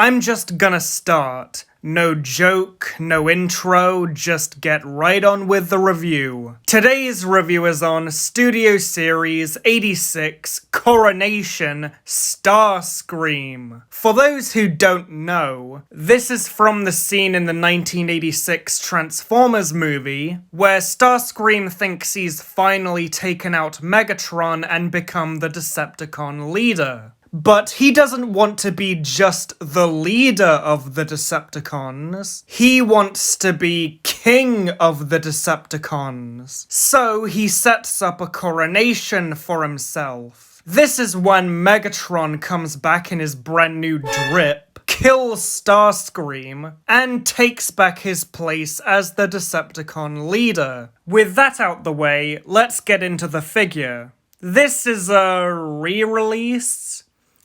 I'm just gonna start. No joke, no intro, just get right on with the review. Today's review is on Studio Series 86 Coronation Starscream. For those who don't know, this is from the scene in the 1986 Transformers movie where Starscream thinks he's finally taken out Megatron and become the Decepticon leader. But he doesn't want to be just the leader of the Decepticons. He wants to be king of the Decepticons. So he sets up a coronation for himself. This is when Megatron comes back in his brand new drip, kills Starscream, and takes back his place as the Decepticon leader. With that out the way, let's get into the figure. This is a re-release,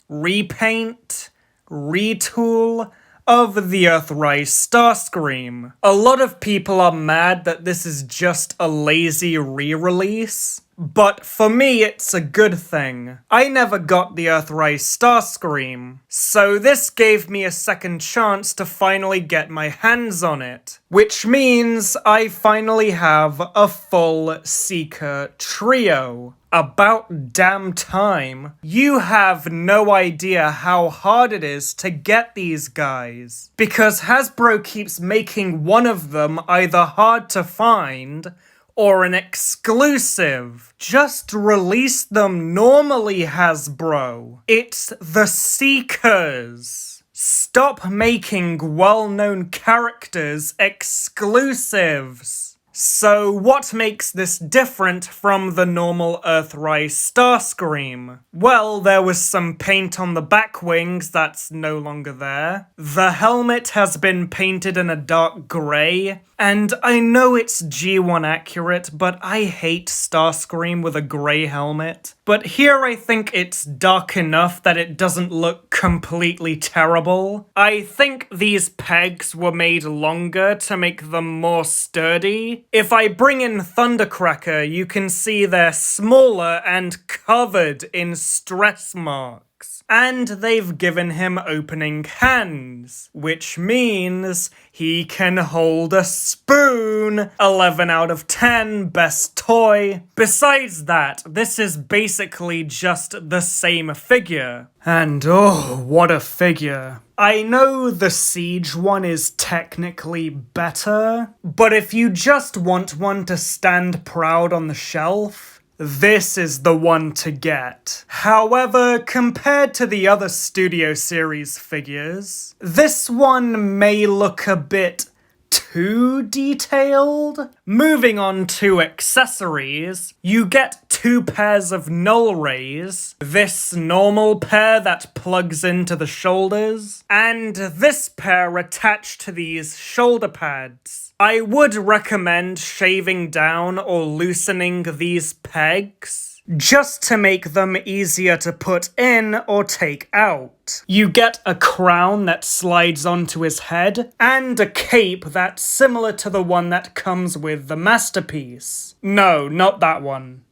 repaint, retool of the Earthrise Starscream. A lot of people are mad that this is just a lazy re-release, but for me it's a good thing. I never got the Earthrise Starscream, so this gave me a second chance to finally get my hands on it. Which means I finally have a full Seeker trio. About damn time. You have no idea how hard it is to get these guys, because Hasbro keeps making one of them either hard to find or an exclusive. Just release them normally, Hasbro. It's the Seekers. Stop making well-known characters exclusives. So what makes this different from the normal Earthrise Starscream? Well, there was some paint on the back wings that's no longer there. The helmet has been painted in a dark grey, and I know it's G1 accurate, but I hate Starscream with a grey helmet. But here I think it's dark enough that it doesn't look completely terrible. I think these pegs were made longer to make them more sturdy. If I bring in Thundercracker, you can see they're smaller and covered in stress marks. And they've given him opening hands, which means he can hold a spoon. 11 out of 10, best toy. Besides that, this is basically just the same figure. And oh, what a figure. I know the Siege one is technically better, but if you just want one to stand proud on the shelf, this is the one to get. However, compared to the other Studio Series figures, this one may look a bit too detailed. Moving on to accessories, you get 2 pairs of null rays, this normal pair that plugs into the shoulders, and this pair attached to these shoulder pads. I would recommend shaving down or loosening these pegs, just to make them easier to put in or take out. You get a crown that slides onto his head, and a cape that's similar to the one that comes with the Masterpiece. No, not that one.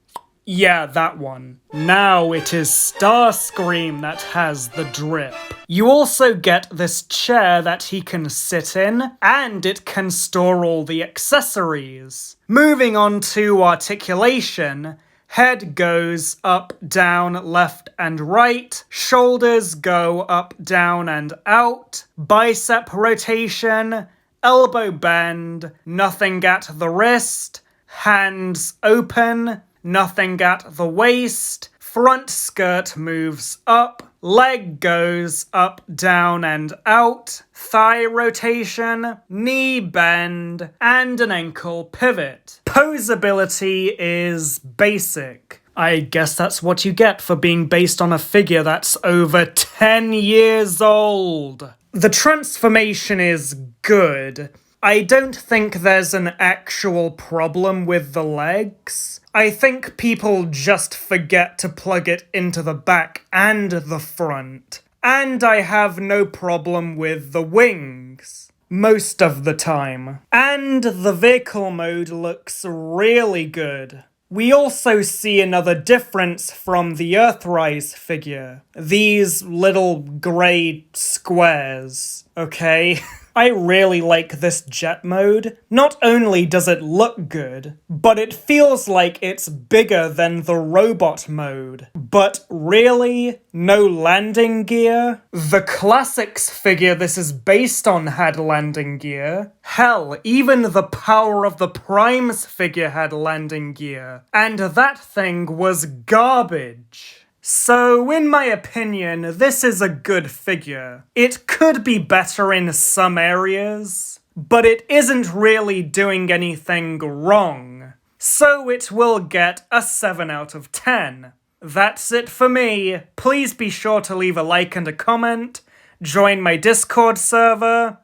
Yeah, that one. Now it is Starscream that has the drip. You also get this chair that he can sit in, and it can store all the accessories. Moving on to articulation, head goes up, down, left, and right. Shoulders go up, down, and out. Bicep rotation, elbow bend, nothing at the wrist, hands open, nothing at the waist, front skirt moves up, leg goes up, down, and out, thigh rotation, knee bend, and an ankle pivot. Posability is basic. I guess that's what you get for being based on a figure that's over 10 years old. The transformation is good. I don't think there's an actual problem with the legs. I think people just forget to plug it into the back and the front. And I have no problem with the wings. Most of the time. And the vehicle mode looks really good. We also see another difference from the Earthrise figure. These little grey squares, okay? I really like this jet mode. Not only does it look good, but it feels like it's bigger than the robot mode. But really? No landing gear? The Classics figure this is based on had landing gear. Hell, even the Power of the Primes figure had landing gear. And that thing was garbage. So, in my opinion, this is a good figure. It could be better in some areas, but it isn't really doing anything wrong. So it will get a 7 out of 10. That's it for me. Please be sure to leave a like and a comment, join my Discord server,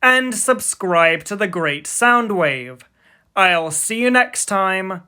and subscribe to The Great Soundwave. I'll see you next time.